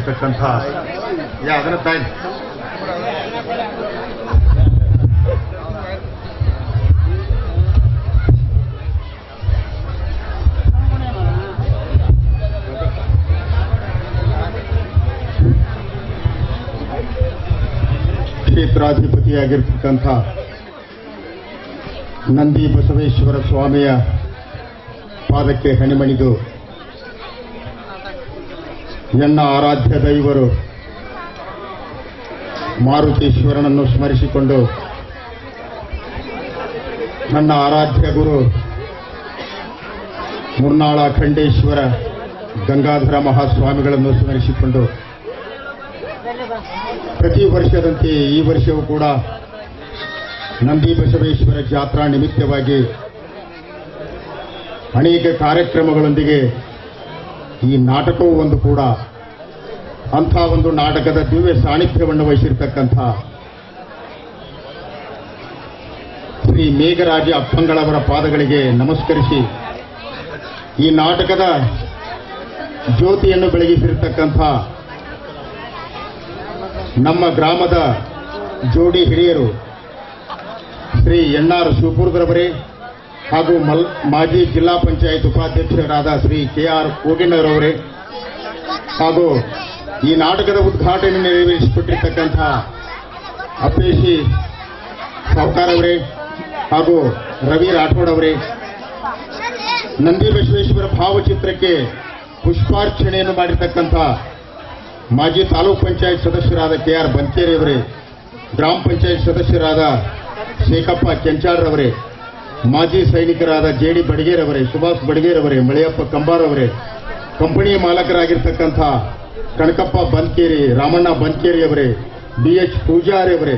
ಆಗಿರ್ತಕ್ಕಂಥ ಅದನ್ನ ತಾಯಿ ಕ್ಷೇತ್ರಾಧಿಪತಿಯಾಗಿರ್ತಕ್ಕಂಥ ನಂದಿ ಬಸವೇಶ್ವರ ಸ್ವಾಮಿಯ ಪಾದಕ್ಕೆ ಹಣಿಮಣಿದು ನನ್ನ ಆರಾಧ್ಯ ದೈವರು ಮಾರುತೇಶ್ವರನನ್ನು ಸ್ಮರಿಸಿಕೊಂಡು ನನ್ನ ಆರಾಧ್ಯ ಗುರು ಮುರ್ನಾಳ ಖಂಡೇಶ್ವರ ಗಂಗಾಧರ ಮಹಾಸ್ವಾಮಿಗಳನ್ನು ಸ್ಮರಿಸಿಕೊಂಡು ಪ್ರತಿ ವರ್ಷದಂತೆ ಈ ವರ್ಷವೂ ಕೂಡ ನಂದಿ ಬಸವೇಶ್ವರ ಜಾತ್ರಾ ನಿಮಿತ್ತವಾಗಿ ಅನೇಕ ಕಾರ್ಯಕ್ರಮಗಳೊಂದಿಗೆ ಈ ನಾಟಕವೂ ಒಂದು ಕೂಡ ಅಂಥ ಒಂದು ನಾಟಕದ ದಿವ್ಯ ಸಾನ್ನಿಧ್ಯವನ್ನು ವಹಿಸಿರ್ತಕ್ಕಂಥ ಶ್ರೀ ಮೇಘರಾಜ ಅಪ್ಪಂಗಳವರ ಪಾದಗಳಿಗೆ ನಮಸ್ಕರಿಸಿ ಈ ನಾಟಕದ ಜ್ಯೋತಿಯನ್ನು ಬೆಳಗಿಸಿರ್ತಕ್ಕಂಥ ನಮ್ಮ ಗ್ರಾಮದ ಜೋಡಿ ಹಿರಿಯರು ಶ್ರೀ ಎನ್.ಆರ್. ಶಿವಪುರದವರೇ ಹಾಗೂ ಮಾಜಿ ಜಿಲ್ಲಾ ಪಂಚಾಯತ್ ಉಪಾಧ್ಯಕ್ಷರಾದ ಶ್ರೀ ಕೆ.ಆರ್. ಕೋಗಿನವರವರೇ ಹಾಗೂ ಈ ನಾಟಕದ ಉದ್ಘಾಟನೆ ನೆರವೇರಿಸಿಕೊಟ್ಟಿರ್ತಕ್ಕಂಥ ಅಪ್ಪೇಶಿ ಸಾವ್ಕಾರ್ ಅವರೇ ಹಾಗೂ ರವಿ ರಾಠೋಡ್ ಅವರೇ, ನಂದಿ ಬಸವೇಶ್ವರ ಭಾವಚಿತ್ರಕ್ಕೆ ಪುಷ್ಪಾರ್ಚನೆಯನ್ನು ಮಾಡಿರ್ತಕ್ಕಂಥ ಮಾಜಿ ತಾಲೂಕ್ ಪಂಚಾಯತ್ ಸದಸ್ಯರಾದ ಕೆ.ಆರ್. ಬಂಕೇರಿ ಅವರೇ, ಗ್ರಾಮ ಪಂಚಾಯತ್ ಸದಸ್ಯರಾದ ಶೇಖಪ್ಪ ಕೆಂಚಾಡ್ರವರೇ, ಮಾಜಿ ಸೈನಿಕರಾದ ಜೆ.ಡಿ. ಬಡಗೇರವರೇ, ಸುಭಾಷ್ ಬಡಗೇರವರೇ, ಮಳೆಯಪ್ಪ ಕಂಬಾರವರೇ, ಕಂಪನಿ ಮಾಲಕರಾಗಿರ್ತಕ್ಕಂಥ ಕಣಕಪ್ಪ ಬಂಕೇರಿ, ರಾಮಣ್ಣ ಬಂಕೇರಿ ಅವರೇ, ಬಿ.ಎಚ್. ಪೂಜಾರಿ ಅವರೇ,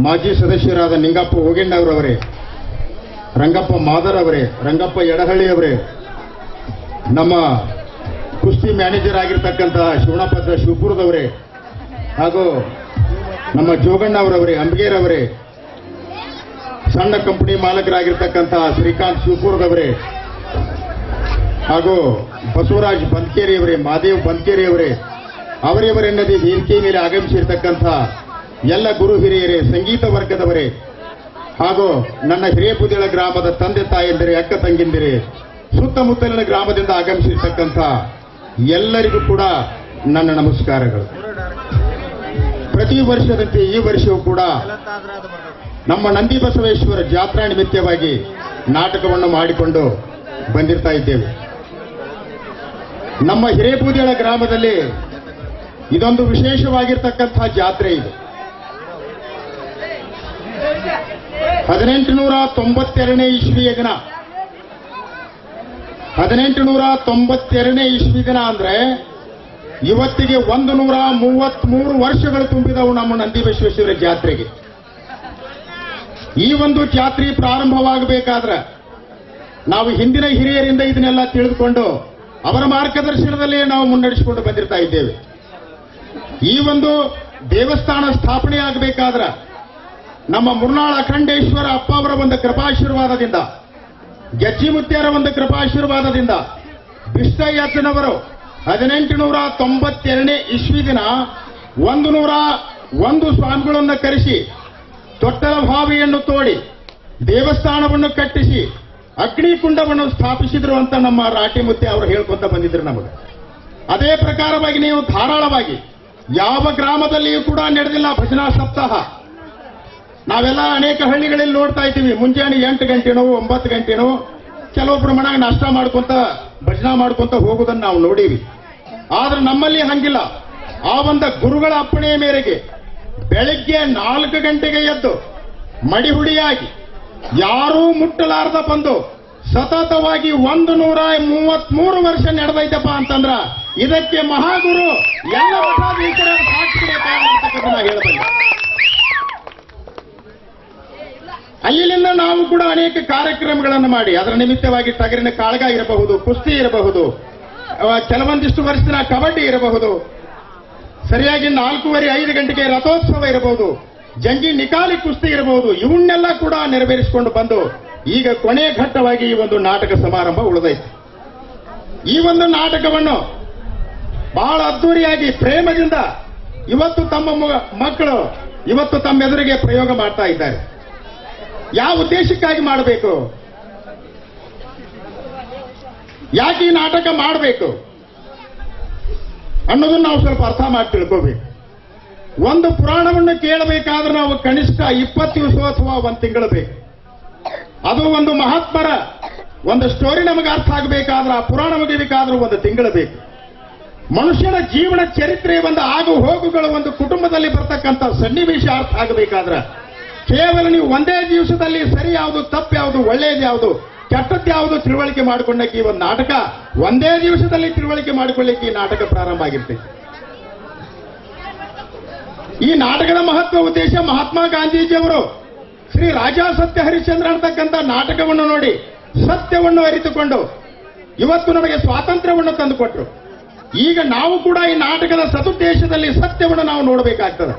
ಮಾಜಿ ಸದಸ್ಯರಾದ ನಿಂಗಪ್ಪ ಹೋಗೆಣ್ಣವರವರೇ, ರಂಗಪ್ಪ ಮಾದರ್ ಅವರೇ, ರಂಗಪ್ಪ ಯಡಹಳ್ಳಿ ಅವರೇ, ನಮ್ಮ ಕುಸ್ತಿ ಮ್ಯಾನೇಜರ್ ಆಗಿರ್ತಕ್ಕಂಥ ಶಿವಣಪದ್ರ ಶಿವಪುರದವರೇ ಹಾಗೂ ನಮ್ಮ ಜೋಗಣ್ಣವರವರೇ, ಅಂಬಿಗೇರವರೇ, ಸಣ್ಣ ಕಂಪನಿ ಮಾಲಕರಾಗಿರ್ತಕ್ಕಂಥ ಶ್ರೀಕಾಂತ್ ಶಿವಪುರದವರೇ ಹಾಗೂ ಬಸವರಾಜ್ ಬಂಕೇರಿಯವರೇ, ಮಾದೇವ್ ಬಂಕೇರಿಯವರೇ, ಅವರಿವರೆನ್ನದೇ ವೇದಿಕೆ ಮೇಲೆ ಆಗಮಿಸಿರ್ತಕ್ಕಂಥ ಎಲ್ಲ ಗುರು ಹಿರಿಯರೇ, ಸಂಗೀತ ವರ್ಗದವರೇ ಹಾಗೂ ನನ್ನ ಹಿರೇಪುದಿಳ ಗ್ರಾಮದ ತಂದೆ ತಾಯಂದಿರೇ, ಅಕ್ಕ ತಂಗಿಂದಿರೇ, ಸುತ್ತಮುತ್ತಲಿನ ಗ್ರಾಮದಿಂದ ಆಗಮಿಸಿರ್ತಕ್ಕಂಥ ಎಲ್ಲರಿಗೂ ಕೂಡ ನನ್ನ ನಮಸ್ಕಾರಗಳು. ಪ್ರತಿ ವರ್ಷದಂತೆ ಈ ವರ್ಷವೂ ಕೂಡ ನಮ್ಮ ನಂದಿ ಬಸವೇಶ್ವರ ಜಾತ್ರಾ ನಿಮಿತ್ತವಾಗಿ ನಾಟಕವನ್ನು ಮಾಡಿಕೊಂಡು ಬಂದಿರ್ತಾ ಇದ್ದೇವೆ. ನಮ್ಮ ಹಿರೇಪೂದಿಳ ಗ್ರಾಮದಲ್ಲಿ ಇದೊಂದು ವಿಶೇಷವಾಗಿರ್ತಕ್ಕಂಥ ಜಾತ್ರೆ ಇದೆ. 1892ನೇ ಇಸ್ವಿಯ ದಿನ 1892ನೇ ಇಸ್ವಿ ದಿನ ಅಂದ್ರೆ ಇವತ್ತಿಗೆ 133 ವರ್ಷಗಳು ತುಂಬಿದವು ನಮ್ಮ ನಂದಿ ಬಸವೇಶ್ವರ ಜಾತ್ರೆಗೆ. ಈ ಒಂದು ಜಾತ್ರೆ ಪ್ರಾರಂಭವಾಗಬೇಕಾದ್ರೆ ನಾವು ಹಿಂದಿನ ಹಿರಿಯರಿಂದ ಇದನ್ನೆಲ್ಲ ತಿಳಿದುಕೊಂಡು ಅವರ ಮಾರ್ಗದರ್ಶನದಲ್ಲೇ ನಾವು ಮುನ್ನಡೆಸಿಕೊಂಡು ಬಂದಿರ್ತಾ ಇದ್ದೇವೆ. ಈ ಒಂದು ದೇವಸ್ಥಾನ ಸ್ಥಾಪನೆ ಆಗಬೇಕಾದ್ರೆ ನಮ್ಮ ಮುರ್ನಾಳ ಖಂಡೇಶ್ವರ ಅಪ್ಪ ಅವರ ಒಂದು ಕೃಪಾಶೀರ್ವಾದದಿಂದ, ಗೆಜ್ಜಿಮುತ್ಯರ ಒಂದು ಕೃಪಾಶೀರ್ವಾದದಿಂದ ಬಿಷ್ಟಯ್ಯಪ್ಪನವರು 1892ನೇ ಇಸ್ವಿ ದಿನ 101 ಸ್ವಾಮಿಗಳನ್ನು ಕರೆಸಿ ತೊಟ್ಟಲ ಬಾವಿಯನ್ನು ತೋಡಿ ದೇವಸ್ಥಾನವನ್ನು ಕಟ್ಟಿಸಿ ಅಗ್ನಿಕುಂಡವನ್ನು ಸ್ಥಾಪಿಸಿದ್ರು ಅಂತ ನಮ್ಮ ರಾಟಿಮುತ್ಯ ಅವರು ಹೇಳ್ಕೊಂತ ಬಂದಿದ್ರು ನಮಗೆ. ಅದೇ ಪ್ರಕಾರವಾಗಿ ನೀವು ಧಾರಾಳವಾಗಿ ಯಾವ ಗ್ರಾಮದಲ್ಲಿಯೂ ಕೂಡ ನಡೆದಿಲ್ಲ ಭಜನಾ ಸಪ್ತಾಹ. ನಾವೆಲ್ಲ ಅನೇಕ ಹಳ್ಳಿಗಳಲ್ಲಿ ನೋಡ್ತಾ ಇದ್ದೀವಿ, ಮುಂಜಾನೆ 8 ಗಂಟೆನೋ 9 ಗಂಟೆನೋ ಕೆಲವೊಬ್ಬರು ಮನೆಯಾಗ ನಾಷ್ಟ ಮಾಡ್ಕೊಂತ ಭಜನಾ ಮಾಡ್ಕೊಂತ ಹೋಗುವುದನ್ನು ನಾವು ನೋಡೀವಿ. ಆದ್ರೆ ನಮ್ಮಲ್ಲಿ ಹಂಗಿಲ್ಲ. ಆ ಒಂದು ಗುರುಗಳ ಅಪ್ಪಣೆಯ ಮೇರೆಗೆ ಬೆಳಗ್ಗೆ 4 ಗಂಟೆಗೆ ಎದ್ದು ಮಡಿಹುಡಿಯಾಗಿ ಯಾರೂ ಮುಟ್ಟಲಾರದ ಬಂದು ಸತತವಾಗಿ 133 ವರ್ಷ ನಡೆದೈತಪ್ಪ ಅಂತಂದ್ರ ಇದಕ್ಕೆ ಮಹಾಗುರು ಎಲ್ಲ ಮಠಾಧೀಶರ ಸಾಕ್ಷಿ ಹೇಳಬಲ್ಲ. ಅಲ್ಲಿಂದ ನಾವು ಕೂಡ ಅನೇಕ ಕಾರ್ಯಕ್ರಮಗಳನ್ನು ಮಾಡಿ ಅದರ ನಿಮಿತ್ತವಾಗಿ ಟಗರಿನ ಕಾಳಗ ಇರಬಹುದು, ಕುಸ್ತಿ ಇರಬಹುದು, ಕೆಲವೊಂದಿಷ್ಟು ವರ್ಷದ ಕಬಡ್ಡಿ ಇರಬಹುದು, ಸರಿಯಾಗಿ 4:30-5 ಗಂಟೆಗೆ ರಥೋತ್ಸವ ಇರಬಹುದು, ಜಂಗಿ ನಿಕಾಲಿ ಕುಸ್ತಿ ಇರಬಹುದು. ಇವನ್ನೆಲ್ಲ ಕೂಡ ನೆರವೇರಿಸಿಕೊಂಡು ಬಂದು ಈಗ ಕೊನೆಯ ಘಟ್ಟವಾಗಿ ಈ ಒಂದು ನಾಟಕ ಸಮಾರಂಭ ಉಳಿದೈತೆ. ಈ ಒಂದು ನಾಟಕವನ್ನು ಬಹಳ ಅದ್ದೂರಿಯಾಗಿ ಪ್ರೇಮದಿಂದ ಇವತ್ತು ತಮ್ಮ ಮಕ್ಕಳು ಇವತ್ತು ತಮ್ಮ ಎದುರಿಗೆ ಪ್ರಯೋಗ ಮಾಡ್ತಾ ಇದ್ದಾರೆ. ಯಾವ ಉದ್ದೇಶಕ್ಕಾಗಿ ಮಾಡಬೇಕು, ಯಾಕೆ ಈ ನಾಟಕ ಮಾಡಬೇಕು ಅನ್ನೋದನ್ನ ನಾವು ಸ್ವಲ್ಪ ಅರ್ಥ ಮಾಡಿ ತಿಳ್ಕೋಬೇಕು. ಒಂದು ಪುರಾಣವನ್ನು ಕೇಳಬೇಕಾದ್ರೆ ನಾವು ಕನಿಷ್ಠ 20 ದಿವಸ ಅಥವಾ 1 ತಿಂಗಳು ಬೇಕು. ಅದು ಒಂದು ಮಹಾತ್ಮರ ಒಂದು ಸ್ಟೋರಿ ನಮಗೆ ಅರ್ಥ ಆಗಬೇಕಾದ್ರೆ, ಆ ಪುರಾಣ ಮುಗಿಬೇಕಾದ್ರೂ 1 ತಿಂಗಳು ಬೇಕು. ಮನುಷ್ಯನ ಜೀವನ ಚರಿತ್ರೆ ಒಂದು ಆಗು ಹೋಗುಗಳು ಒಂದು ಕುಟುಂಬದಲ್ಲಿ ಬರ್ತಕ್ಕಂಥ ಸನ್ನಿವೇಶ ಅರ್ಥ ಆಗಬೇಕಾದ್ರೆ ಕೇವಲ ನೀವು ಒಂದೇ ದಿವಸದಲ್ಲಿ ಸರಿ ಯಾವುದು, ತಪ್ಪು ಯಾವುದು, ಒಳ್ಳೆಯದು ಯಾವುದು, ಕೆಟ್ಟದ್ದು ಯಾವುದು ತಿಳುವಳಿಕೆ ಮಾಡಿಕೊಂಡಕ್ಕೆ ಈ ಒಂದು ನಾಟಕ ಒಂದೇ ದಿವಸದಲ್ಲಿ ತಿಳುವಳಿಕೆ ಮಾಡಿಕೊಳ್ಳಿಕ್ಕೆ ಈ ನಾಟಕ ಪ್ರಾರಂಭ ಆಗಿರ್ತೈತೆ. ಈ ನಾಟಕದ ಮಹತ್ವ ಉದ್ದೇಶ ಮಹಾತ್ಮ ಗಾಂಧೀಜಿಯವರು ಶ್ರೀ ರಾಜಾ ಸತ್ಯ ಹರಿಶ್ಚಂದ್ರ ಅಂತಕ್ಕಂಥ ನಾಟಕವನ್ನು ನೋಡಿ ಸತ್ಯವನ್ನು ಅರಿತುಕೊಂಡು ಇವತ್ತು ನಮಗೆ ಸ್ವಾತಂತ್ರ್ಯವನ್ನು ತಂದುಕೊಟ್ರು. ಈಗ ನಾವು ಕೂಡ ಈ ನಾಟಕದ ಸದುದ್ದೇಶದಲ್ಲಿ ಸತ್ಯವನ್ನು ನಾವು ನೋಡಬೇಕಾಗ್ತದೆ.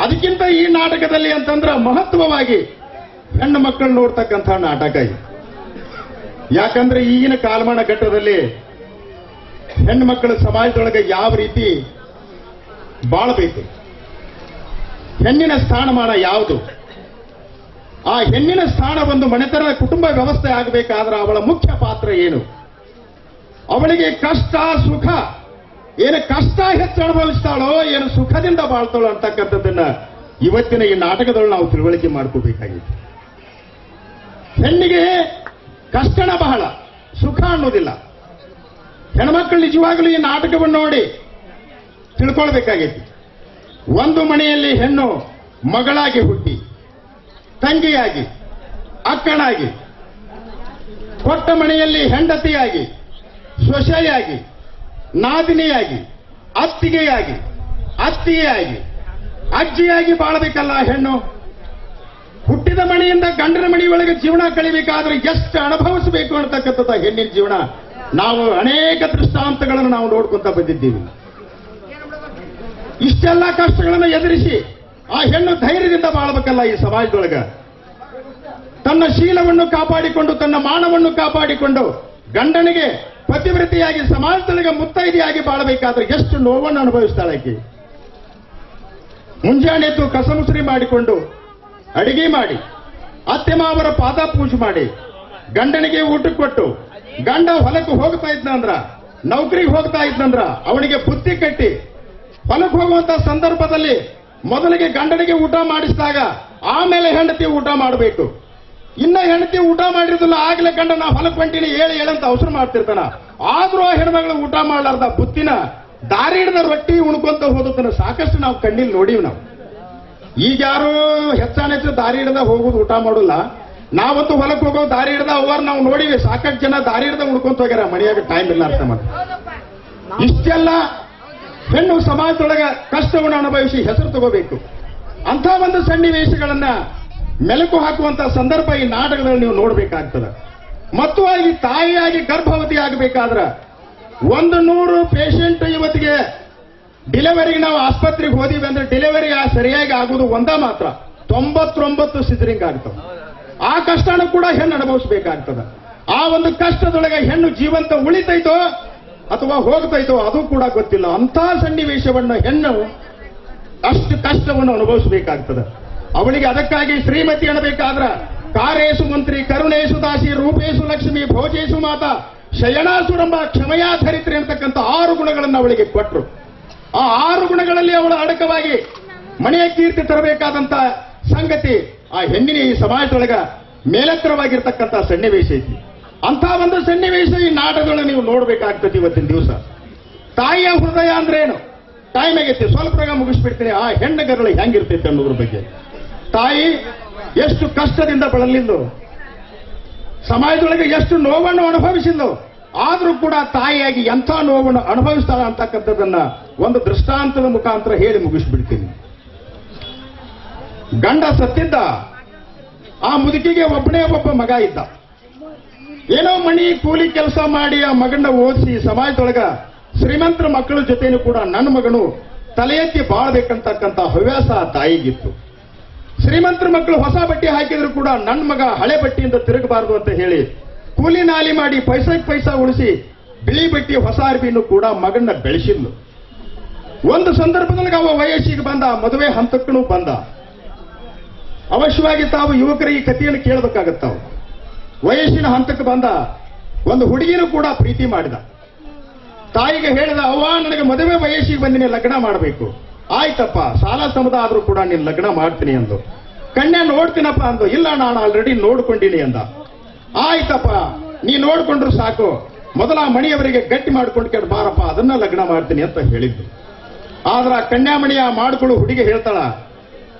ಅದಕ್ಕಿಂತ ಈ ನಾಟಕದಲ್ಲಿ ಅಂತಂದ್ರೆ ಮಹತ್ವವಾಗಿ ಹೆಣ್ಣು ಮಕ್ಕಳು ನೋಡ್ತಕ್ಕಂಥ ನಾಟಕ ಇದು. ಯಾಕಂದ್ರೆ ಈಗಿನ ಕಾಲಮಾನ ಘಟ್ಟದಲ್ಲಿ ಹೆಣ್ಣು ಮಕ್ಕಳ ಸಮಾಜದೊಳಗೆ ಯಾವ ರೀತಿ ಬಾಳಬೇಕು, ಹೆಣ್ಣಿನ ಸ್ಥಾನಮಾನ ಯಾವುದು, ಆ ಹೆಣ್ಣಿನ ಸ್ಥಾನ ಒಂದು ಮನೆತನದ ಕುಟುಂಬ ವ್ಯವಸ್ಥೆ ಆಗಬೇಕಾದ್ರೆ ಅವಳ ಮುಖ್ಯ ಪಾತ್ರ ಏನು, ಅವಳಿಗೆ ಕಷ್ಟ ಸುಖ ಏನು ಕಷ್ಟ ಹೆಚ್ಚು ಅನುಭವಿಸ್ತಾಳೋ ಏನು ಸುಖದಿಂದ ಬಾಳ್ತಾಳೋ ಅಂತಕ್ಕಂಥದ್ದನ್ನ ಇವತ್ತಿನ ಈ ನಾಟಕದಲ್ಲಿ ನಾವು ತಿಳುವಳಿಕೆ ಮಾಡ್ಕೋಬೇಕಾಗಿದೆ. ಹೆಣ್ಣಿಗೆ ಕಷ್ಟನ ಬಹಳ, ಸುಖ ಅನ್ನೋದಿಲ್ಲ. ಹೆಣ್ಮಕ್ಳು ನಿಜವಾಗಲೂ ಈ ನಾಟಕವನ್ನು ನೋಡಿ ತಿಳ್ಕೊಳ್ಬೇಕಾಗೈತಿ. ಒಂದು ಮನೆಯಲ್ಲಿ ಹೆಣ್ಣು ಮಗಳಾಗಿ ಹುಟ್ಟಿ, ತಂಗಿಯಾಗಿ, ಅಕ್ಕನಾಗಿ, ಕೊಟ್ಟ ಮನೆಯಲ್ಲಿ ಹೆಂಡತಿಯಾಗಿ, ಸೊಸೆಯಾಗಿ, ನಾದಿನಿಯಾಗಿ, ಅತ್ತಿಗೆಯಾಗಿ, ಅಜ್ಜಿಯಾಗಿ ಬಾಳಬೇಕಲ್ಲ ಹೆಣ್ಣು. ಹುಟ್ಟಿದ ಮನೆಯಿಂದ ಗಂಡನ ಮನೆಯೊಳಗೆ ಜೀವನ ಕಳಿಬೇಕಾದ್ರೆ ಎಷ್ಟು ಅನುಭವಿಸಬೇಕು ಅಂತಕ್ಕಂಥದ್ದು ಹೆಣ್ಣಿನ ಜೀವನ. ನಾವು ಅನೇಕ ದೃಷ್ಟಾಂತಗಳನ್ನು ನಾವು ನೋಡ್ಕೊಂತ ಬಂದಿದ್ದೀವಿ. ಇಷ್ಟೆಲ್ಲ ಕಷ್ಟಗಳನ್ನು ಎದುರಿಸಿ ಆ ಹೆಣ್ಣು ಧೈರ್ಯದಿಂದ ಬಾಳಬೇಕಲ್ಲ ಈ ಸಮಾಜದೊಳಗ. ತನ್ನ ಶೀಲವನ್ನು ಕಾಪಾಡಿಕೊಂಡು, ತನ್ನ ಮಾನವನ್ನು ಕಾಪಾಡಿಕೊಂಡು ಗಂಡನಿಗೆ ಪತಿವ್ರತೆಯಾಗಿ ಸಮಾಜದೊಳಗೆ ಮುತ್ತೈದೆಯಾಗಿ ಬಾಳಬೇಕಾದ್ರೆ ಎಷ್ಟು ನೋವನ್ನು ಅನುಭವಿಸ್ತಾಳೆ ಆಕೆ. ಮುಂಜಾನೆ ಎದ್ದು ಕಸಮುಸರಿ ಮಾಡಿಕೊಂಡು ಅಡಿಗೆ ಮಾಡಿ, ಅತ್ತೆ ಮಾವರ ಪಾದ ಪೂಜೆ ಮಾಡಿ, ಗಂಡನಿಗೆ ಊಟಕ್ಕೆ ಕೊಟ್ಟು, ಗಂಡ ಹೊಲಕ್ಕೆ ಹೋಗ್ತಾ ಇದ್ನಂದ್ರ, ನೌಕರಿಗೆ ಹೋಗ್ತಾ ಇದ್ನಂದ್ರ ಅವನಿಗೆ ಬುತ್ತಿ ಕಟ್ಟಿ ಹೊಲಕ್ಕೆ ಹೋಗುವಂತ ಸಂದರ್ಭದಲ್ಲಿ ಮೊದಲಿಗೆ ಗಂಡನಿಗೆ ಊಟ ಮಾಡಿಸಿದಾಗ ಆಮೇಲೆ ಹೆಂಡತಿ ಊಟ ಮಾಡಬೇಕು. ಇನ್ನ ಹೆಂಡತಿ ಊಟ ಮಾಡಿರೋದಿಲ್ಲ, ಆಗ್ಲೇ ಗಂಡ ನಾ ಹೊಲಕ್ಕೆ ಹೊಂಟಿನಿ ಹೇಳಂತ ಅವಸರ ಮಾಡ್ತಿರ್ತಾನ. ಆದ್ರೂ ಆ ಹೆಣ್ಮಗಳು ಊಟ ಮಾಡಲಾರ್ದ ಬುತ್ತಿನ ದಾರಿ ಹಿಡಿದ ರೊಟ್ಟಿ ಉಣ್ಕೊಂತ ಹೋದದನ್ನ ಸಾಕಷ್ಟು ನಾವು ಕಣ್ಣಿಲ್ ನೋಡಿವಿ. ನಾವು ಈಗ ಯಾರು ಹೆಚ್ಚಾನೆಚ್ಚು ದಾರಿ ಹಿಡ್ದ ಹೋಗೋದು ಊಟ ಮಾಡೋಲ್ಲ. ನಾವಂತೂ ಹೊಲಕ್ಕೆ ಹೋಗೋ ದಾರಿ ಹಿಡ್ದ ಅವ್ರು ನಾವು ನೋಡಿವಿ. ಸಾಕಷ್ಟು ಜನ ದಾರಿ ಹಿಡ್ದ ಉಣ್ಕೊಂತ ಹೋಗ್ಯಾರ, ಮನೆಯಾಗ ಟೈಮ್ ಇಲ್ಲ ಅರ್ಥ ಮಾಡಿ. ಇಷ್ಟೆಲ್ಲ ಹೆಣ್ಣು ಸಮಾಜದೊಳಗೆ ಕಷ್ಟವನ್ನು ಅನುಭವಿಸಿ ಹೆಸರು ತಗೋಬೇಕು. ಅಂಥ ಒಂದು ಸನ್ನಿವೇಶಗಳನ್ನ ಮೆಲುಕು ಹಾಕುವಂತ ಸಂದರ್ಭ ಈ ನಾಟಕದಲ್ಲಿ ನೀವು ನೋಡಬೇಕಾಗ್ತದೆ. ಮತ್ತು ಆಗಿ ತಾಯಿಯಾಗಿ ಗರ್ಭವತಿ ಆಗಬೇಕಾದ್ರ 100 ಪೇಷಂಟ್ ಇವತ್ತಿಗೆ ಡಿಲಿವರಿಗೆ ನಾವು ಆಸ್ಪತ್ರೆಗೆ ಹೋದಿವಿ ಅಂದ್ರೆ ಡಿಲಿವರಿ ಸರಿಯಾಗಿ ಆಗುವುದು ಮಾತ್ರ, 99 ಸಿಜರಿಂಗ್ ಆಗ್ತವೆ. ಆ ಕಷ್ಟನೂ ಕೂಡ ಹೆಣ್ಣು ಅನುಭವಿಸಬೇಕಾಗ್ತದೆ. ಆ ಒಂದು ಕಷ್ಟದೊಳಗೆ ಹೆಣ್ಣು ಜೀವಂತ ಉಳಿತೈತೋ ಅಥವಾ ಹೋಗ್ತೈತೋ ಅದು ಕೂಡ ಗೊತ್ತಿಲ್ಲ. ಅಂಥ ಸನ್ನಿವೇಶವನ್ನು ಹೆಣ್ಣು ಅಷ್ಟು ಕಷ್ಟವನ್ನು ಅನುಭವಿಸಬೇಕಾಗ್ತದೆ. ಅವಳಿಗೆ ಅದಕ್ಕಾಗಿ ಶ್ರೀಮತಿ ಅನ್ನಬೇಕಾದ್ರ ಕಾರೇಶು ಮಂತ್ರಿ, ಕರುಣೇಶು ದಾಸಿ, ರೂಪೇಶು ಲಕ್ಷ್ಮಿ, ಭೋಜೇಶು ಮಾತಾ, ಶಯನಾಸುರಂಬ, ಕ್ಷಮಯಾ ಧರಿತ್ರಿ ಅಂತಕ್ಕಂಥ 6 ಗುಣಗಳನ್ನು ಅವಳಿಗೆ ಕೊಟ್ಟರು. ಆ 6 ಗುಣಗಳಲ್ಲಿ ಅವಳು ಅಡಕವಾಗಿ ಮನೆಯ ಕೀರ್ತಿ ತರಬೇಕಾದಂತ ಸಂಗತಿ ಆ ಹೆಣ್ಣಿನ ಈ ಸಮಾಜದೊಳಗ ಮೇಲೆತ್ತರವಾಗಿರ್ತಕ್ಕಂಥ ಸನ್ನಿವೇಶ ಐತಿ. ಅಂಥ ಒಂದು ಸನ್ನಿವೇಶ ಈ ನಾಟಕಗಳನ್ನು ನೀವು ನೋಡ್ಬೇಕಾಗ್ತದೆ ಇವತ್ತಿನ ದಿವಸ. ತಾಯಿಯ ಹೃದಯ ಅಂದ್ರೆ ಏನು? ಟೈಮ್ ಆಗೈತಿ, ಸ್ವಲ್ಪ ಮುಗಿಸ್ಬಿಡ್ತೀನಿ. ಆ ಹೆಣ್ಣುಗರಳು ಹೆಂಗಿರ್ತೈತೆ ಅನ್ನೋದ್ರ ಬಗ್ಗೆ. ತಾಯಿ ಎಷ್ಟು ಕಷ್ಟದಿಂದ ಬಳಲಿದ್ದು, ಸಮಾಜದೊಳಗೆ ಎಷ್ಟು ನೋವನ್ನು ಅನುಭವಿಸಿದ್ದು, ಆದ್ರೂ ಕೂಡ ತಾಯಿಯಾಗಿ ಎಂಥ ನೋವನ್ನು ಅನುಭವಿಸ್ತಾಳ ಅಂತಕ್ಕಂಥದ್ದನ್ನ ಒಂದು ದೃಷ್ಟಾಂತದ ಮುಖಾಂತರ ಹೇಳಿ ಮುಗಿಸ್ಬಿಡ್ತೀನಿ. ಗಂಡ ಸತ್ತಿದ್ದ, ಆ ಮುದುಕಿಗೆ ಒಬ್ಬನೇ ಒಬ್ಬ ಮಗ ಇದ್ದ. ಏನೋ ಮಣಿ ಕೂಲಿ ಕೆಲಸ ಮಾಡಿ ಆ ಮಗನ ಓದಿಸಿ ಸಮಾಜದೊಳಗ ಶ್ರೀಮಂತರ ಮಕ್ಕಳ ಜೊತೆನೂ ಕೂಡ ನನ್ನ ಮಗನು ತಲೆ ಎತ್ತಿ ಬಾಳ್ಬೇಕಂತಕ್ಕಂಥ ಹವ್ಯಾಸ ಆ ತಾಯಿಗಿತ್ತು. ಶ್ರೀಮಂತರ ಮಕ್ಕಳು ಹೊಸ ಬಟ್ಟೆ ಹಾಕಿದ್ರು ಕೂಡ ನನ್ನ ಮಗ ಹಳೆ ಬಟ್ಟೆಯಿಂದ ತಿರುಗಬಾರದು ಅಂತ ಹೇಳಿ ಕೂಲಿ ನಾಲಿ ಮಾಡಿ ಪೈಸಾ ಉಳಿಸಿ ಬಿಳಿ ಬಟ್ಟಿ ಹೊಸ ಅರ್ಬಿನೂ ಕೂಡ ಮಗನ್ನ ಬೆಳೆಸಿದ್ಲು. ಒಂದು ಸಂದರ್ಭದಲ್ಲಿ ಅವ ವಯಸ್ಸಿಗೆ ಬಂದ, ಮದುವೆ ಹಂತಕ್ಕೂ ಬಂದ. ಅವಶ್ಯವಾಗಿ ತಾವು ಯುವಕರ ಈ ಕಥೆಯನ್ನು ಕೇಳಬೇಕಾಗತ್ತಾವ. ವಯಸ್ಸಿನ ಹಂತಕ್ಕೆ ಬಂದ, ಒಂದು ಹುಡುಗಿನೂ ಕೂಡ ಪ್ರೀತಿ ಮಾಡಿದ. ತಾಯಿಗೆ ಹೇಳಿದ, ಅವ್ವ ನನಗೆ ಮದುವೆ ವಯಸ್ಸಿಗೆ ಬಂದಿನಿ, ಲಗ್ನ ಮಾಡಬೇಕು. ಆಯ್ತಪ್ಪ, ಸಾಲ ಸಮುದ ಆದ್ರೂ ಕೂಡ ನೀನು ಲಗ್ನ ಮಾಡ್ತೀನಿ ಅಂದು. ಕನ್ಯಾ ನೋಡ್ತೀನಪ್ಪ ಅಂದು. ಇಲ್ಲ, ನಾನು ಆಲ್ರೆಡಿ ನೋಡ್ಕೊಂಡಿನಿ ಅಂದ. ಆಯ್ತಪ್ಪ, ನೀ ನೋಡ್ಕೊಂಡ್ರು ಸಾಕು, ಮೊದಲ ಮಣಿಯವರಿಗೆ ಗಟ್ಟಿ ಮಾಡ್ಕೊಂಡು ಕೇಳಿ ಬಾರಪ್ಪ, ಅದನ್ನ ಲಗ್ನ ಮಾಡ್ತೀನಿ ಅಂತ ಹೇಳಿದ್ದು. ಆದ್ರ ಕನ್ಯಾಮಣಿಯ ಮಾಡ್ಕೊಳ್ಳು ಹುಡುಗಿ ಹೇಳ್ತಾಳ,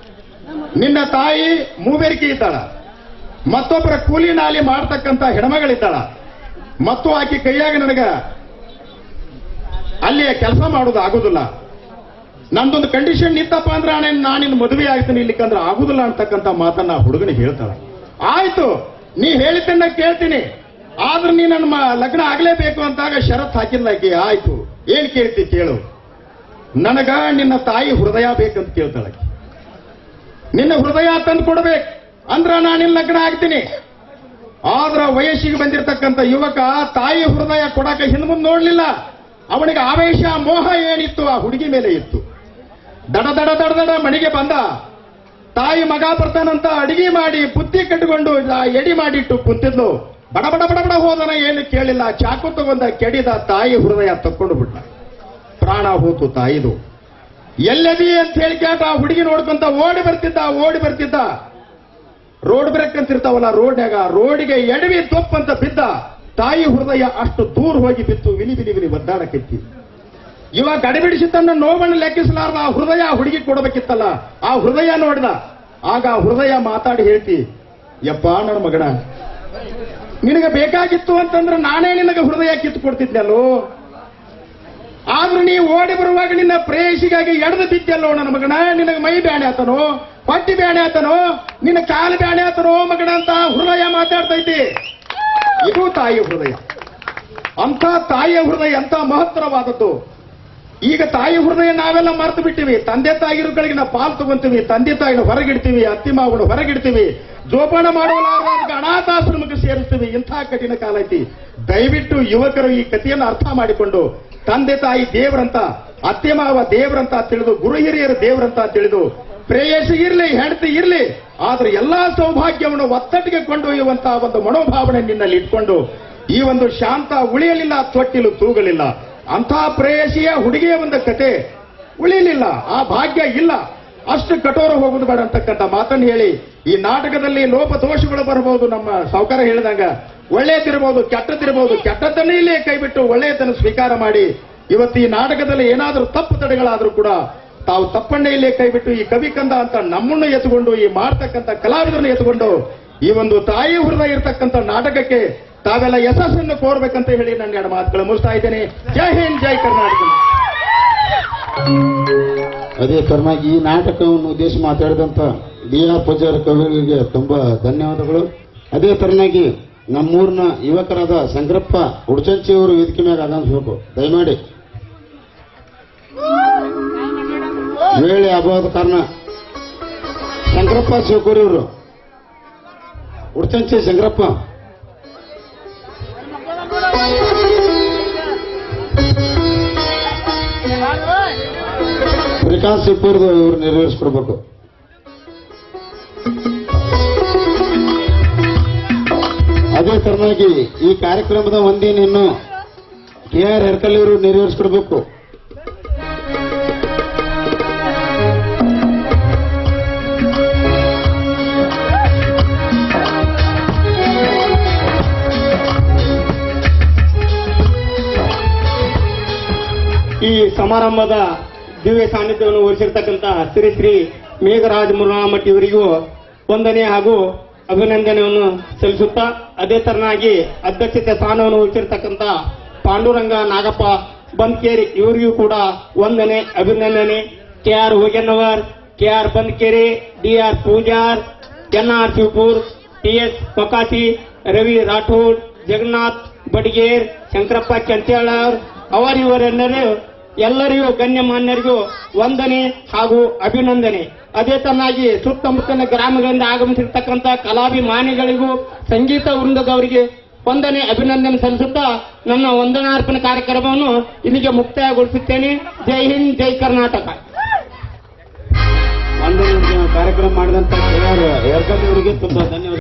ನಿನ್ನ ತಾಯಿ ಮೂವೇರಿಕೆ ಇದ್ದಾಳ, ಮತ್ತೊಬ್ಬರ ಕೂಲಿ ನಾಲಿ ಮಾಡ್ತಕ್ಕಂಥ ಹೆಣ್ಮಗಳಿದ್ದಾಳ, ಮತ್ತು ಆಕೆ ಕೈಯಾಗ ನನಗ ಅಲ್ಲಿ ಕೆಲಸ ಮಾಡೋದು ಆಗುದಿಲ್ಲ. ನಂದೊಂದು ಕಂಡೀಷನ್ ಇತ್ತಪ್ಪ ಅಂದ್ರೆ ನಾನಿನ್ನು ಮದುವೆ ಆಗ್ತೀನಿ, ಇಲ್ಲಿಕ್ಕಂದ್ರೆ ಆಗುದಿಲ್ಲ ಅಂತಕ್ಕಂಥ ಮಾತನ್ನ ಹುಡುಗನಿಗೆ ಹೇಳ್ತಾಳ. ಆಯ್ತು, ನೀ ಹೇಳಿದ್ದನ್ನ ಕೇಳ್ತೀನಿ, ಆದ್ರೆ ನೀ ನನ್ನ ಲಗ್ನ ಆಗ್ಲೇಬೇಕು ಅಂತಾಗ ಷರತ್ ಹಾಕಿಲ್ಲ ಆಕೆ. ಆಯ್ತು, ಏನ್ ಕೇಳ್ತಿ ಕೇಳು. ನನಗ ನಿನ್ನ ತಾಯಿ ಹೃದಯ ಬೇಕಂತ ಕೇಳ್ತಾಳೆ. ನಿನ್ನ ಹೃದಯ ತಂದು ಕೊಡ್ಬೇಕು ಅಂದ್ರ ನಾನಿನ್ ಲಗ್ನ ಆಗ್ತೀನಿ. ಆದ್ರ ವಯಸ್ಸಿಗೆ ಬಂದಿರತಕ್ಕಂಥ ಯುವಕ ತಾಯಿ ಹೃದಯ ಕೊಡಕ ಹಿಂದ್ಮುಂದ್ ನೋಡ್ಲಿಲ್ಲ. ಅವನಿಗೆ ಆವೇಶ ಮೋಹ ಏನಿತ್ತು ಆ ಹುಡುಗಿ ಮೇಲೆ ಇತ್ತು. ದಡ ದಡ ದಡ ದಡ ಮನೆಗೆ ಬಂದ. ತಾಯಿ ಮಗ ಬರ್ತಾನಂತ ಅಡಿಗೆ ಮಾಡಿ ಬುದ್ಧಿ ಕಟ್ಟಿಕೊಂಡು ಎಡಿ ಮಾಡಿಟ್ಟು ಕುಂತಿದ್ಲು. ಬಡ ಬಡ ಬಡ ಬಡ ಹೋದನ, ಏನು ಕೇಳಿಲ್ಲ, ಚಾಕು ತಗೊಂಡ ಕೆಡಿದ, ತಾಯಿ ಹೃದಯ ತಕ್ಕೊಂಡು ಬಿಟ್ಟ. ಪ್ರಾಣ ಹೋತು ತಾಯಿದು. ಎಲ್ಲದಿ ಅಂತ ಹೇಳಿ ಕೇಟ ಆ ಹುಡುಗಿ ನೋಡ್ಕೊಂತ ಓಡಿ ಬರ್ತಿದ್ದ. ರೋಡ್ ಬ್ರೇಕ್ ಅಂತಿರ್ತಾವಲ್ಲ, ರೋಡಿಗೆ ಎಡವಿ ತೊಪ್ಪಂತ ಬಿದ್ದ. ತಾಯಿ ಹೃದಯ ಅಷ್ಟು ದೂರ ಹೋಗಿ ಬಿತ್ತು, ವಿಲಿ ಒದ್ದಾಡಕ್ಕಿತ್ತಿ. ಇವಾಗ ಗಡಿಬಿಡಿಸಿ ತನ್ನ ನೋವನ್ನು ಲೆಕ್ಕಿಸಲಾರ್ದ ಆ ಹೃದಯ ಹುಡುಗಿ ಕೊಡಬೇಕಿತ್ತಲ್ಲ, ಆ ಹೃದಯ ನೋಡಿದ. ಆಗ ಆ ಹೃದಯ ಮಾತಾಡಿ ಹೇಳ್ತಿ, ಯಪ್ಪ ನನ್ನ ಮಗನ, ನಿನಗೆ ಬೇಕಾಗಿತ್ತು ಅಂತಂದ್ರೆ ನಾನೇ ನಿನಗೆ ಹೃದಯ ಕಿತ್ತು ಕೊಡ್ತಿದ್ನಲ್ಲೋ. ಆದ್ರೂ ನೀ ಓಡಿ ಬರುವಾಗ ನಿನ್ನ ಪ್ರೇಯಸಿಗಾಗಿ ಎಳೆದು ಬಿದ್ದಲ್ಲೋ ನನ್ನ ಮಗನ. ನಿನಗೆ ಮೈ ಬ್ಯಾಣೆ ಆತನೋ, ಹೊಟ್ಟಿ ಬ್ಯಾಣೆ ಆತನೋ, ನಿನ್ನ ಕಾಲು ಬ್ಯಾಣೆ ಆತನೋ ಮಗನ ಅಂತ ಹೃದಯ ಮಾತಾಡ್ತೈತಿ. ಇದು ತಾಯಿಯ ಹೃದಯ. ಅಂತ ತಾಯಿಯ ಹೃದಯ ಅಂತ ಮಹತ್ತರವಾದದ್ದು. ಈಗ ತಾಯಿ ಹೃದಯ ನಾವೆಲ್ಲ ಮರೆತು ಬಿಟ್ಟಿವಿ. ತಂದೆ ತಾಯಿರುಗಳಿಗೆ ನಾವು ಪಾಲು ತಗೊಂತೀವಿ, ತಂದೆ ತಾಯಿನ ಹೊರಗಿಡ್ತೀವಿ, ಅತ್ತಿ ಮಾವನ ಹೊರಗಿಡ್ತೀವಿ, ಜೋಪಾನ ಮಾಡೋಲಾಗ ಅನಾಥಾಶ್ರಮಕ್ಕೆ ಸೇರಿಸ್ತೀವಿ. ಇಂಥ ಕಠಿಣ ಕಾಲ ಐತಿ. ದಯವಿಟ್ಟು ಯುವಕರು ಈ ಕಥೆಯನ್ನು ಅರ್ಥ ಮಾಡಿಕೊಂಡು ತಂದೆ ತಾಯಿ ದೇವರಂತ, ಅತ್ತೆ ಮಾವ ದೇವರಂತ ತಿಳಿದು, ಗುರು ಹಿರಿಯರು ದೇವರಂತ ತಿಳಿದು, ಪ್ರೇಯಸಿ ಇರ್ಲಿ, ಹೆಂಡತಿ ಇರ್ಲಿ, ಆದ್ರೆ ಎಲ್ಲಾ ಸೌಭಾಗ್ಯವನ್ನು ಒತ್ತಟ್ಟಿಗೆ ಕೊಂಡೊಯ್ಯುವಂತಹ ಒಂದು ಮನೋಭಾವನೆ ನಿನ್ನಲ್ಲಿ ಇಟ್ಕೊಂಡು ಈ ಒಂದು ಶಾಂತ ಉಳಿಯಲಿಲ್ಲ, ತೊಟ್ಟಿಲು ತೂಗಲಿಲ್ಲ. ಅಂಥ ಪ್ರೇಯಸಿಯ ಹುಡುಗಿಯ ಒಂದು ಕತೆ ಉಳಿಯಲಿಲ್ಲ, ಆ ಭಾಗ್ಯ ಇಲ್ಲ. ಅಷ್ಟು ಕಠೋರ ಹೋಗುದು ಬೇಡ ಅಂತಕ್ಕಂಥ ಮಾತನ್ನು ಹೇಳಿ, ಈ ನಾಟಕದಲ್ಲಿ ಲೋಪ ದೋಷಗಳು ಬರಬಹುದು. ನಮ್ಮ ಸಾವುಕಾರ ಹೇಳಿದಾಗ ಒಳ್ಳೆಯದಿರಬಹುದು, ಕೆಟ್ಟದಿರಬಹುದು, ಕೆಟ್ಟದ್ದನ್ನೇ ಇಲ್ಲೇ ಕೈಬಿಟ್ಟು ಒಳ್ಳೆಯದನ್ನು ಸ್ವೀಕಾರ ಮಾಡಿ ಇವತ್ತು ಈ ನಾಟಕದಲ್ಲಿ ಏನಾದರೂ ತಪ್ಪು ತಡೆಗಳಾದ್ರೂ ಕೂಡ ತಾವು ತಪ್ಪನ್ನೇ ಇಲ್ಲೇ ಕೈಬಿಟ್ಟು ಈ ಕವಿ ಕಂದ ಅಂತ ನಮ್ಮನ್ನು ಎತ್ತುಕೊಂಡು, ಈ ಮಾಡ್ತಕ್ಕಂಥ ಕಲಾವಿದರನ್ನು ಎತ್ತುಕೊಂಡು ಈ ಒಂದು ತಾಯಿ ಹೃದಯ ಇರತಕ್ಕಂಥ ನಾಟಕಕ್ಕೆ ತಾವೆಲ್ಲ ಯಶಸ್ಸನ್ನು ಕೋರ್ಬೇಕಂತ ಹೇಳಿ ನಾನು ಎರಡು ಮಾತುಗಳು ಮುಗಿಸ್ತಾ ಇದ್ದೇನೆ. ಜೈ ಹಿಂದ್, ಜೈ ಕರ್ನಾಟಕ. ಅದೇ ತರನಾಗಿ ಈ ನಾಟಕವನ್ನು ಉದ್ದೇಶ ಮಾತಾಡಿದಂತ BR ಪೂಜಾರಿ ಕವಿಗಳಿಗೆ ತುಂಬಾ ಧನ್ಯವಾದಗಳು. ಅದೇ ತರನಾಗಿ ನಮ್ಮೂರಿನ ಯುವಕರಾದ ಶಂಕರಪ್ಪ ಉಡ್ಚಂಚಿ ಅವರು ವೇದಿಕೆ ಮ್ಯಾಗ ಆಗಮಿಸಬೇಕು ದಯಮಾಡಿ. ವೇಳೆ ಅಭಾವದ ಕಾರಣ ಶಂಕರಪ್ಪ ಶಿವಕೂರಿ ಅವರು, ಉಡ್ಚಂಚಿ ಶಂಕರಪ್ಪ. ಶ್ರೀಕಾಂತ್ ಶಿವಕೂರಿ ಇವರು ನೆರವೇರಿಸಿಕೊಡ್ಬೇಕು. ಅದೇ ತರನಾಗಿ ಈ ಕಾರ್ಯಕ್ರಮದ ಒಂದಿನ KR ಹೆರ್ಕಲ್ ಇವರು ನೆರವೇರಿಸಿಕೊಡ್ಬೇಕು. ಈ ಸಮಾರಂಭದ ದಿವ್ಯ ಸಾನ್ನಿಧ್ಯವನ್ನು ವಹಿಸಿರ್ತಕ್ಕಂಥ ಶ್ರೀ ಶ್ರೀ ಮೇಘರಾಜ್ ಮುರುಘಾಮಠ್ ಇವರಿಗೂ ವಂದನೆ ಹಾಗೂ ಅಭಿನಂದನೆಯನ್ನು ಸಲ್ಲಿಸುತ್ತಾ, ಅದೇ ತರನಾಗಿ ಅಧ್ಯಕ್ಷತೆ ಸ್ಥಾನವನ್ನು ವಹಿಸಿರ್ತಕ್ಕಂಥ ಪಾಂಡುರಂಗ ನಾಗಪ್ಪ ಬಂದ್ಕೇರಿ ಇವರಿಗೂ ಕೂಡ ವಂದನೆ, ಅಭಿನಂದನೆ. KR ಹೋಗನ್ನವರ್, KR ಬಂದ್ಕೇರಿ, DR Pujar, NR Shivapur, TS ಪಕಾಸಿ, Ravi Rathod, Jagannath Badiger, Shankarappa ಕೆಂಚಾಳರ್ ಅವರಿವರೆಲ್ಲರೂ ಎಲ್ಲರಿಗೂ ಗಣ್ಯಮಾನ್ಯರಿಗೂ ವಂದನೆ ಹಾಗೂ ಅಭಿನಂದನೆ. ಅದೇ ತರನಾಗಿ ಸುತ್ತಮುತ್ತಲಿನ ಗ್ರಾಮಗಳಿಂದ ಆಗಮಿಸಿರ್ತಕ್ಕಂಥ ಕಲಾಭಿಮಾನಿಗಳಿಗೂ ಸಂಗೀತ ವೃಂದದವರಿಗೆ ವಂದನೆ ಅಭಿನಂದನೆ ಸಲ್ಲಿಸುತ್ತಾ ನನ್ನ ವಂದನಾರ್ಪಣೆ ಕಾರ್ಯಕ್ರಮವನ್ನು ಇಲ್ಲಿಗೆ ಮುಕ್ತಾಯಗೊಳಿಸುತ್ತೇನೆ. ಜೈ ಹಿಂದ್, ಜೈ ಕರ್ನಾಟಕ. ಕಾರ್ಯಕ್ರಮ ಮಾಡಿದಂತ KR ಯರ್ಕಲ್ ಅವರಿಗೆ ತುಂಬಾ ಧನ್ಯವಾದ.